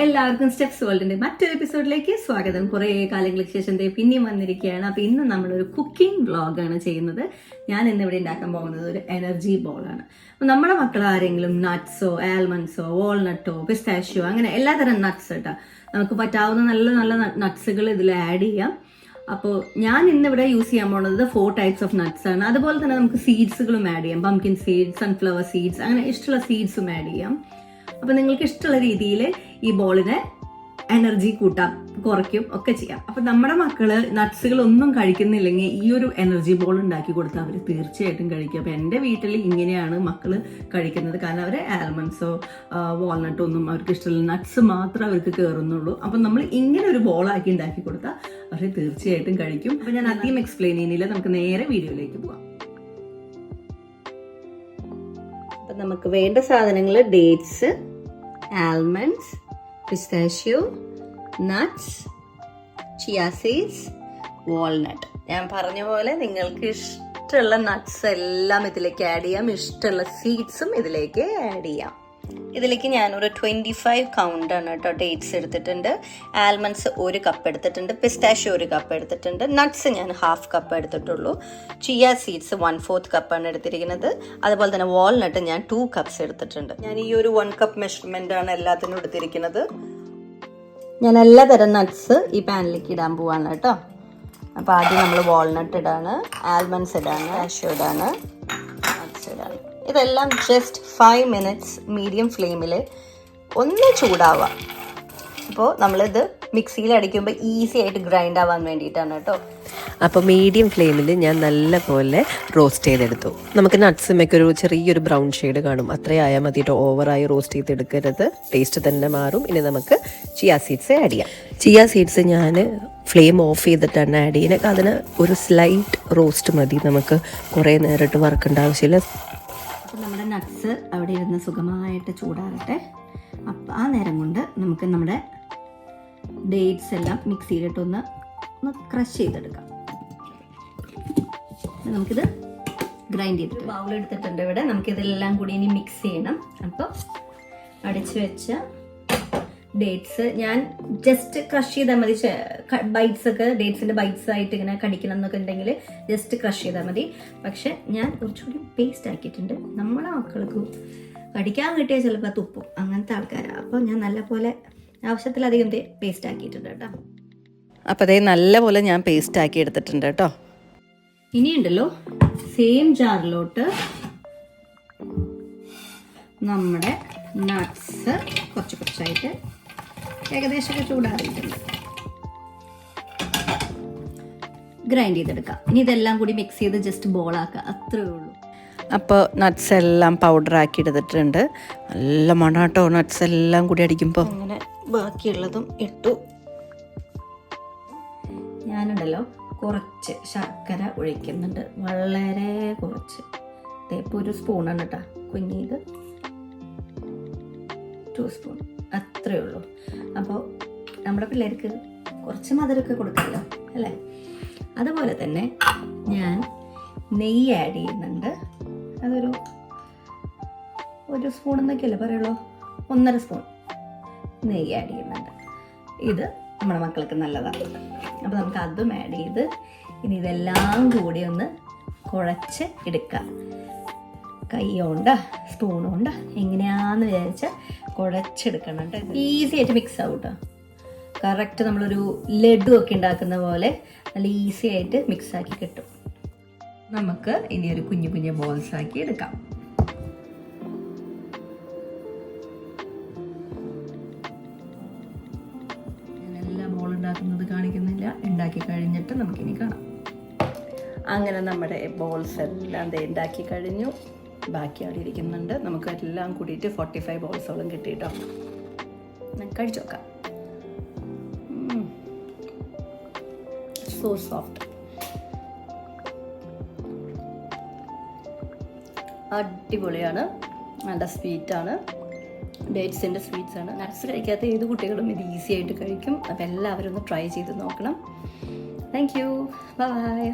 എല്ലാവർക്കും സ്റ്റെപ്സ് വേൾഡിന്റെ മറ്റൊരു എപ്പിസോഡിലേക്ക് സ്വാഗതം. കുറേ കാലങ്ങൾക്ക് ശേഷം പിന്നെയും വന്നിരിക്കുകയാണ്. അപ്പൊ ഇന്ന് നമ്മളൊരു കുക്കിംഗ് വ്ളോഗാണ് ചെയ്യുന്നത്. ഞാൻ ഇന്നിവിടെ ഉണ്ടാക്കാൻ പോകുന്നത് ഒരു എനർജി ബോളാണ്. അപ്പൊ നമ്മുടെ മക്കൾ ആരെങ്കിലും നട്ട്സോ ആൽമണ്ട്സോ വാൾനട്ടോ പിസ്താഷ്യോ അങ്ങനെ എല്ലാതരം നട്ട്സ് കേട്ടോ, നമുക്ക് പറ്റാവുന്ന നല്ല നല്ല നട്ട്സുകൾ ഇതിൽ ആഡ് ചെയ്യാം. അപ്പോൾ ഞാൻ ഇന്നിവിടെ യൂസ് ചെയ്യാൻ പോകുന്നത് 4 ടൈപ്സ് ഓഫ് നട്ട്സ് ആണ്. അതുപോലെ തന്നെ നമുക്ക് സീഡ്സുകളും ആഡ് ചെയ്യാം. പംകിൻ സീഡ്സ്, സൺഫ്ലവർ സീഡ്സ്, അങ്ങനെ ഇഷ്ടമുള്ള സീഡ്സും ആഡ് ചെയ്യാം. അപ്പം നിങ്ങൾക്ക് ഇഷ്ടമുള്ള രീതിയിൽ ഈ ബോളിനെ എനർജി കൂട്ടാം, കുറയ്ക്കും ഒക്കെ ചെയ്യാം. അപ്പം നമ്മുടെ മക്കള് നട്ട്സുകളൊന്നും കഴിക്കുന്നില്ലെങ്കിൽ ഈ ഒരു എനർജി ബോൾ ഉണ്ടാക്കി കൊടുത്താൽ അവർ തീർച്ചയായിട്ടും കഴിക്കും. അപ്പം എൻ്റെ വീട്ടിൽ ഇങ്ങനെയാണ് മക്കൾ കഴിക്കുന്നത്. കാരണം അവർ ആൽമണ്ട്സോ വാൾനട്ടോ ഒന്നും അവർക്ക് ഇഷ്ടമില്ല, നട്ട്സ് മാത്രമേ അവർക്ക് കയറുന്നുള്ളൂ. അപ്പം നമ്മൾ ഇങ്ങനെ ഒരു ബോളാക്കി ഉണ്ടാക്കി കൊടുത്താൽ അവർ തീർച്ചയായിട്ടും കഴിക്കും. അപ്പം ഞാൻ അധികം എക്സ്പ്ലെയിൻ ചെയ്യുന്നില്ല, നമുക്ക് നേരെ വീഡിയോയിലേക്ക് പോകാം. അപ്പം നമുക്ക് വേണ്ട സാധനങ്ങൾ dates, almonds, pistachio, nuts, chia seeds, walnut. ഞാൻ പറഞ്ഞ പോലെ നിങ്ങൾക്ക് ഇഷ്ടമുള്ള നട്ട്സ് എല്ലാം ഇതിലേക്ക് ആഡ് ചെയ്യാം, ഇഷ്ടമുള്ള സീഡ്സും ഇതിലേക്ക് ആഡ് ചെയ്യാം. ഇതിലേക്ക് ഞാനൊരു 25 കൗണ്ടാണ് കേട്ടോ ഡേറ്റ്സ് എടുത്തിട്ടുണ്ട്. ആൽമണ്ട്സ് 1 കപ്പ് എടുത്തിട്ടുണ്ട്. പിസ്താഷ്യോ 1 കപ്പ് എടുത്തിട്ടുണ്ട്. നട്ട്സ് ഞാൻ 1/2 കപ്പ് എടുത്തിട്ടുള്ളൂ. ചിയ സീഡ്സ് 1/4 കപ്പാണ് എടുത്തിരിക്കുന്നത്. അതുപോലെ തന്നെ വാൾനട്ട് ഞാൻ 2 കപ്സ് എടുത്തിട്ടുണ്ട്. ഞാൻ ഈ ഒരു 1 കപ്പ് മെഷർമെന്റ് ആണ് എല്ലാത്തിനും എടുത്തിരിക്കുന്നത്. ഞാൻ എല്ലാതരം നട്ട്സ് ഈ പാനിലേക്ക് ഇടാൻ പോവാണ് കേട്ടോ. അപ്പോൾ ആദ്യം നമ്മൾ വാൾനട്ട് ഇടാണ്, ആൽമണ്ട്സ് ഇടാണ്, കാഷ്യൂ ഇടാണ്, നട്ട്സ് ഇടാണ്. ഇതെല്ലാം ജസ്റ്റ് 5 മിനിറ്റ്സ് മീഡിയം ഫ്ലെയിമിൽ ഒന്ന് ചൂടാവുക. അപ്പോൾ നമ്മളിത് മിക്സിയിൽ അടിക്കുമ്പോൾ ഈസി ആയിട്ട് ഗ്രൈൻഡ് ആവാൻ വേണ്ടിയിട്ടാണ് കേട്ടോ. അപ്പോൾ മീഡിയം ഫ്ലെയിമിൽ ഞാൻ നല്ല പോലെ റോസ്റ്റ് ചെയ്തെടുത്തു. നമുക്ക് നട്ട്സുമൊക്കെ ഒരു ചെറിയൊരു ബ്രൗൺ ഷെയ്ഡ് കാണും, അത്രയായാൽ മതിയിട്ട് ഓവറായി റോസ്റ്റ് ചെയ്തെടുക്കരുത്, ടേസ്റ്റ് തന്നെ മാറും. ഇനി നമുക്ക് ചിയ സീഡ്സ് ആഡ് ചെയ്യാം. ചിയ സീഡ്സ് ഞാൻ ഫ്ലെയിം ഓഫ് ചെയ്തിട്ടാണ് ആഡ് ചെയ്യുന്നത്. അതിന് ഒരു സ്ലൈറ്റ് റോസ്റ്റ് മതി, നമുക്ക് കുറേ നേരിട്ട് വറുക്കേണ്ട ആവശ്യമില്ല. അപ്പം നമ്മുടെ നട്ട്സ് അവിടെ ഇരുന്ന് സുഖമായിട്ട് ചൂടാകട്ടെ. അപ്പം ആ നേരം കൊണ്ട് നമുക്ക് നമ്മുടെ ഡേറ്റ്സ് എല്ലാം മിക്സിയിലിട്ടൊന്ന് ക്രഷ് ചെയ്തെടുക്കാം. നമുക്കിത് ഗ്രൈൻഡ് ചെയ്തിട്ട് ബൗൾ എടുത്തിട്ടുണ്ട് ഇവിടെ. നമുക്കിതെല്ലാം കൂടി ഇനി മിക്സ് ചെയ്യണം. അപ്പോൾ അടിച്ചു വെച്ച ഡേറ്റ്സ് ഞാൻ ജസ്റ്റ് ക്രഷ് ചെയ്താൽ മതി. ബൈറ്റ്സ് ഒക്കെ ഡേറ്റ്സിൻ്റെ ബൈറ്റ്സ് ആയിട്ട് ഇങ്ങനെ കടിക്കണം എന്നൊക്കെ ഉണ്ടെങ്കിൽ ജസ്റ്റ് ക്രഷ് ചെയ്താൽ മതി. പക്ഷെ ഞാൻ കുറച്ചുകൂടി പേസ്റ്റ് ആക്കിയിട്ടുണ്ട്. നമ്മളെ മക്കൾക്ക് കടിക്കാൻ കിട്ടിയാൽ ചിലപ്പോൾ തുപ്പും, അങ്ങനത്തെ ആൾക്കാരാണ്. അപ്പോൾ ഞാൻ നല്ലപോലെ ആവശ്യത്തിലധികം പേസ്റ്റ് ആക്കിയിട്ടുണ്ട് കേട്ടോ. അപ്പോൾ അതേ നല്ലപോലെ ഞാൻ പേസ്റ്റ് ആക്കി എടുത്തിട്ടുണ്ട് കേട്ടോ. ഇനിയുണ്ടല്ലോ സെയിം ജാറിലോട്ട് നമ്മുടെ നട്ട്സ് കുറച്ച് കുറച്ചായിട്ട് ഏകദേശമൊക്കെ ചൂടാറിയിട്ടുണ്ട് ഗ്രൈൻഡ് ചെയ്തെടുക്കാം. ഇനി ഇതെല്ലാം കൂടി മിക്സ് ചെയ്ത് ജസ്റ്റ് ബോളാക്കുക, അത്രേ ഉള്ളൂ. അപ്പോൾ നട്ട്സ് എല്ലാം പൗഡറാക്കി എടുത്തിട്ടുണ്ട്. നല്ല മണാട്ടോ നട്ട്സ് എല്ലാം കൂടി അടിക്കുമ്പോൾ. അങ്ങനെ ബാക്കിയുള്ളതും ഇട്ടു. ഞാനുണ്ടല്ലോ കുറച്ച് ശർക്കര ഒഴിക്കുന്നുണ്ട്, വളരെ കുറച്ച്. ഇപ്പോൾ ഒരു സ്പൂണാണ് കേട്ടോ, കുഞ്ഞിത് 2 സ്പൂൺ അത്രേ ഉള്ളൂ. അപ്പോൾ നമ്മുടെ പിള്ളേർക്ക് കുറച്ച് മധുരമൊക്കെ കൊടുക്കാമല്ലോ അല്ലേ. അതുപോലെ തന്നെ ഞാൻ നെയ്യ് ആഡ് ചെയ്യുന്നുണ്ട്. അതൊരു 1 സ്പൂൺ എന്നൊക്കെയല്ലേ പറയുള്ളൂ, 1.5 സ്പൂൺ നെയ്യ് ആഡ് ചെയ്യുന്നുണ്ട്. ഇത് നമ്മുടെ മക്കൾക്ക് നല്ലതാണ്. അപ്പോൾ നമുക്ക് അതും ആഡ് ചെയ്ത് ഇനി ഇതെല്ലാം കൂടി ഒന്ന് കുഴച്ച് എടുക്കാം. കൈ കൊണ്ടോ സ്പൂൺ കൊണ്ടോ എങ്ങനെയാണെന്ന് വിചാരിച്ചാൽ കുഴച്ചെടുക്കണം കേട്ടോ. ഈസി ആയിട്ട് മിക്സ് ആവും കേട്ടോ. കറക്റ്റ് നമ്മളൊരു ലഡു ഒക്കെ ഉണ്ടാക്കുന്ന പോലെ നല്ല ഈസി ആയിട്ട് മിക്സ് ആക്കി കിട്ടും. നമുക്ക് ഇനി ഒരു കുഞ്ഞു കുഞ്ഞു ബോൾസ് ആക്കി എടുക്കാം. ഞാനെല്ലാം ബോൾ ഉണ്ടാക്കുന്നത് കാണിക്കുന്നില്ല, ഉണ്ടാക്കി കഴിഞ്ഞിട്ട് നമുക്കിനി കാണാം. അങ്ങനെ നമ്മുടെ ബോൾസ് എല്ലാം ഉണ്ടാക്കി കഴിഞ്ഞു. ബാക്കി അവിടെ ഇരിക്കുന്നുണ്ട്. നമുക്ക് എല്ലാം കൂടിയിട്ട് 45 ബോൾസോളം കിട്ടിയിട്ടോ. കഴിച്ചു നോക്കാം. സോ സോഫ്റ്റ്, അടിപൊളിയാണ്, നല്ല സ്വീറ്റാണ്. ഡേറ്റ്സിൻ്റെ സ്വീറ്റ്സ് ആണ്. നട്ട്സ് കഴിക്കാത്ത ഏത് കുട്ടികളും ഇത് ഈസി ആയിട്ട് കഴിക്കും. അപ്പോൾ എല്ലാവരും ഒന്ന് ട്രൈ ചെയ്ത് നോക്കണം. Thank you, by.